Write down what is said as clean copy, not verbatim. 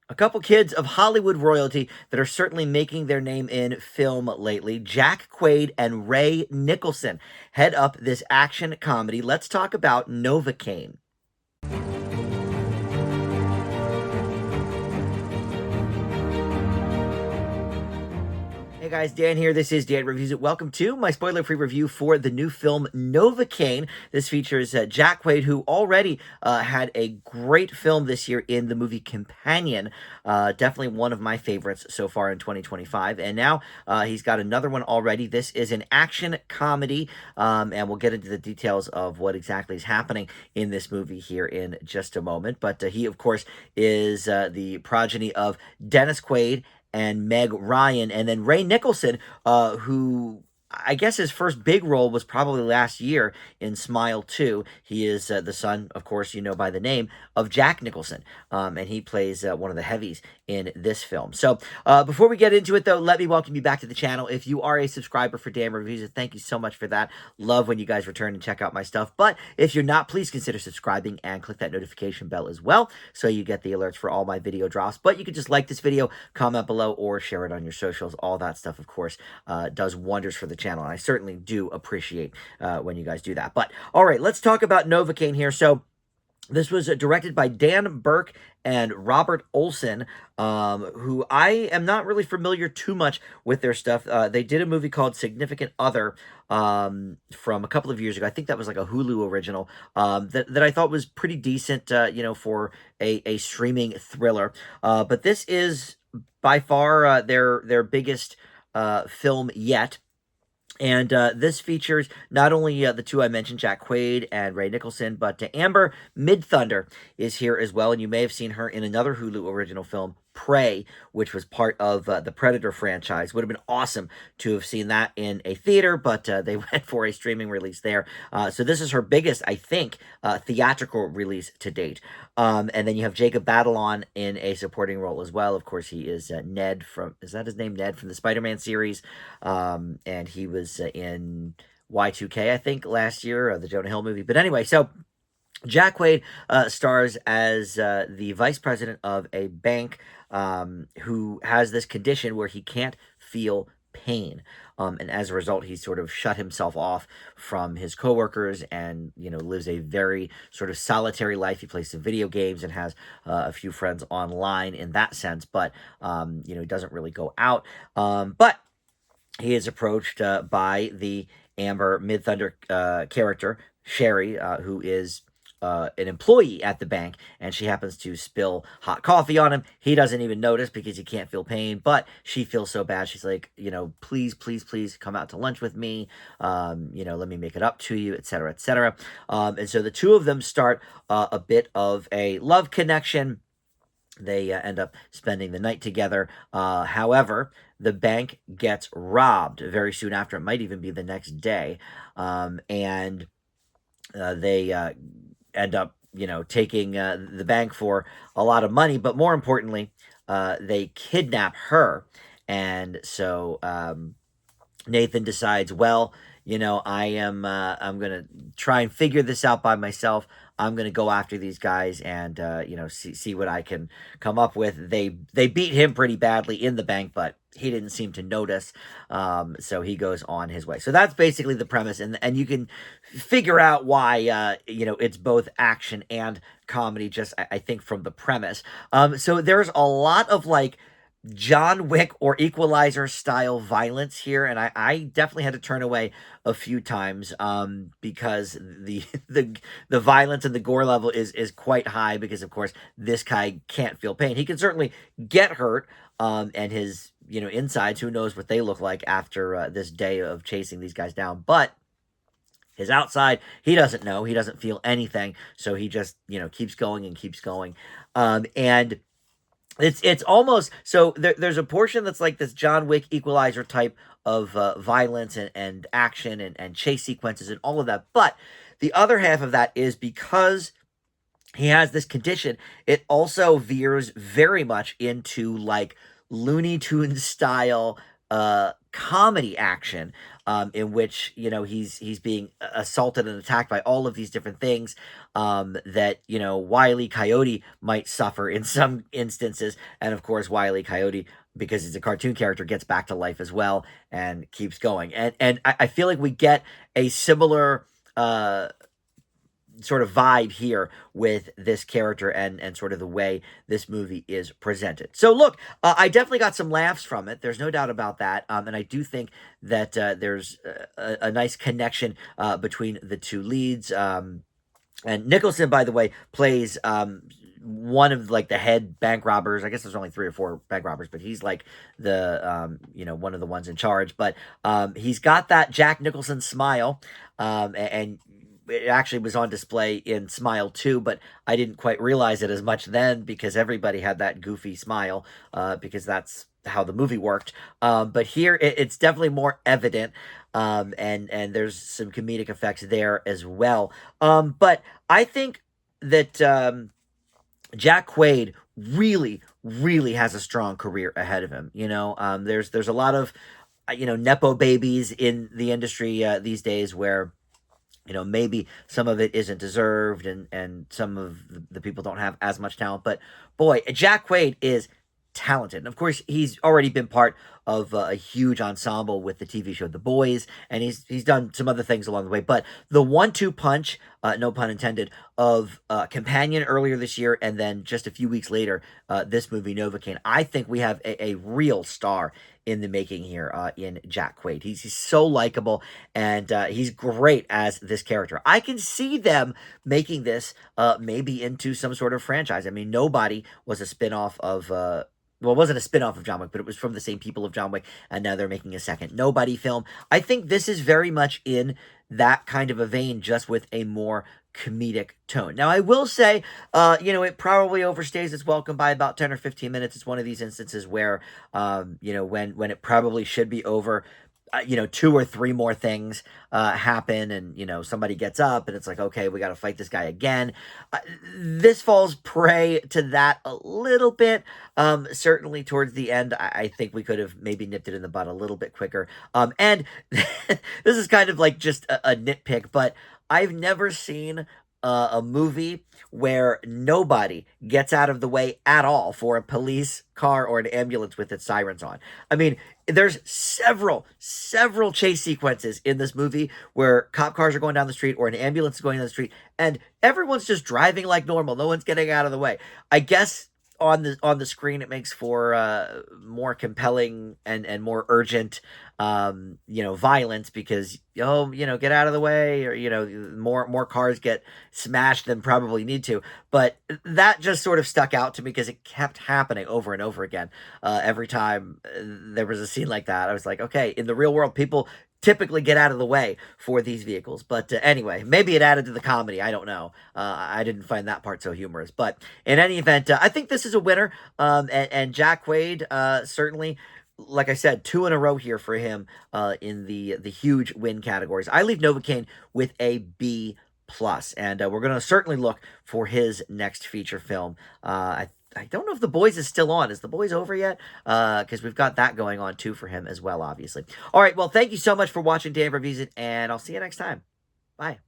A couple kids of Hollywood royalty that are certainly making their name in film lately. Jack Quaid and Ray Nicholson head up this action comedy. Let's talk about Novocaine. Hey guys, Dan here. This is Dan Reviews It. Welcome to my spoiler-free review for the new film Novocaine. This features Jack Quaid, who already had a great film this year in the movie Companion. Definitely one of my favorites so far in 2025. And now he's got another one already. This is an action comedy, and we'll get into the details of what exactly is happening in this movie here in just a moment. But he, of course, is the progeny of Dennis Quaid and Meg Ryan, and then Ray Nicholson, who I guess his first big role was probably last year in Smile 2. He is the son, of course, you know by the name, of Jack Nicholson, and he plays one of the heavies in this film. So before we get into it, though, let me welcome you back to the channel. If you are a subscriber for Dan Reviews, thank you so much for that. Love when you guys return and check out my stuff. But if you're not, please consider subscribing and click that notification bell as well so you get the alerts for all my video drops. But you can just like this video, comment below, or share it on your socials. All that stuff, of course, does wonders for the channel, and I certainly do appreciate when you guys do that. But all right, let's talk about Novocaine here. So this was directed by Dan Burke and Robert Olson, who I am not really familiar too much with their stuff. They did a movie called Significant Other from a couple of years ago. I think that was like a Hulu original that I thought was pretty decent, for a streaming thriller. But this is by far their biggest film yet. And this features not only the two I mentioned, Jack Quaid and Ray Nicholson, but Amber Midthunder is here as well. And you may have seen her in another Hulu original film, Prey, which was part of the Predator franchise. Would have been awesome to have seen that in a theater, but they went for a streaming release there. So this is her biggest, I think, theatrical release to date. And then you have Jacob Batalon in a supporting role as well. Of course, he is Ned from, is that his name? Ned from the Spider-Man series. And he was in Y2K, I think, last year, the Jonah Hill movie. But anyway, so Jack Quaid stars as the vice president of a bank who has this condition where he can't feel pain. And as a result, he's sort of shut himself off from his coworkers and, lives a very sort of solitary life. He plays some video games and has a few friends online in that sense, but, he doesn't really go out. But he is approached by the Amber Midthunder character, Sherry, who is an employee at the bank, and she happens to spill hot coffee on him. He doesn't even notice because he can't feel pain, but she feels so bad. She's like, please, please, please come out to lunch with me. Let me make it up to you, etc., etc. And so the two of them start a bit of a love connection. They end up spending the night together. However, the bank gets robbed very soon after. It might even be the next day. And they end up, taking the bank for a lot of money. But more importantly, they kidnap her. And so Nathan decides, well, I'm going to try and figure this out by myself. I'm going to go after these guys and, see what I can come up with. They beat him pretty badly in the bank, but he didn't seem to notice. So he goes on his way. So that's basically the premise. And you can figure out why, it's both action and comedy, just, I think, from the premise. So there's a lot of John Wick or Equalizer style violence here, and I definitely had to turn away a few times because the violence and the gore level is quite high, because of course this guy can't feel pain. He can certainly get hurt, and his insides, who knows what they look like after this day of chasing these guys down, but his outside, he doesn't know. He doesn't feel anything, so he just keeps going and keeps going, and it's almost, so there's a portion that's like this John Wick Equalizer type of violence and action and chase sequences and all of that. But the other half of that is because he has this condition, it also veers very much into Looney Tunes style comedy action, in which he's being assaulted and attacked by all of these different things, that Wile E. Coyote might suffer in some instances, and of course Wile E. Coyote, because he's a cartoon character, gets back to life as well and keeps going. And I feel like we get a similar sort of vibe here with this character and sort of the way this movie is presented. So look, I definitely got some laughs from it. There's no doubt about that. And I do think that there's a nice connection between the two leads. And Nicholson, by the way, plays one of like the head bank robbers. I guess there's only 3 or 4 bank robbers, but he's like the one of the ones in charge. But he's got that Jack Nicholson smile, and it actually was on display in Smile 2, but I didn't quite realize it as much then because everybody had that goofy smile, because that's how the movie worked. But here it's definitely more evident, and there's some comedic effects there as well. But I think that Jack Quaid really, really has a strong career ahead of him. There's a lot of nepo babies in the industry these days where maybe some of it isn't deserved, and some of the people don't have as much talent. But boy, Jack Quaid is talented. And of course, he's already been part of a huge ensemble with the TV show The Boys, and he's done some other things along the way. But the 1-2 punch, no pun intended, of Companion earlier this year, and then just a few weeks later, this movie Novocaine. I think we have a real star in the making here, in Jack Quaid. He's so likable, and he's great as this character. I can see them making this maybe into some sort of franchise. I mean, Nobody was a spinoff of well, it wasn't a spin-off of John Wick, but it was from the same people of John Wick, and now they're making a second Nobody film. I think this is very much in that kind of a vein, just with a more comedic tone. Now, I will say, it probably overstays its welcome by about 10 or 15 minutes. It's one of these instances where, when it probably should be over, 2 or 3 more things happen, and somebody gets up and it's like, okay, we got to fight this guy again. This falls prey to that a little bit. Certainly towards the end, I think we could have maybe nipped it in the bud a little bit quicker. And this is kind of like just a nitpick, but I've never seen a movie where nobody gets out of the way at all for a police car or an ambulance with its sirens on. I mean, there's several chase sequences in this movie where cop cars are going down the street or an ambulance is going down the street, and everyone's just driving like normal. No one's getting out of the way. I guess on the screen it makes for more compelling and more urgent violence, because get out of the way, or more cars get smashed than probably need to. But that just sort of stuck out to me because it kept happening over and over again. Every time there was a scene like that, I was like, okay, in the real world, people typically get out of the way for these vehicles. But anyway, maybe it added to the comedy. I don't know. I didn't find that part so humorous. But in any event, I think this is a winner. And Jack Quaid, certainly, like I said, 2 in a row here for him in the huge win categories. I leave Novocaine with a B+, and we're going to certainly look for his next feature film. I don't know if The Boys is still on. Is The Boys over yet? Because we've got that going on too for him as well, obviously. All right, well, thank you so much for watching Dan Reviews It, and I'll see you next time. Bye.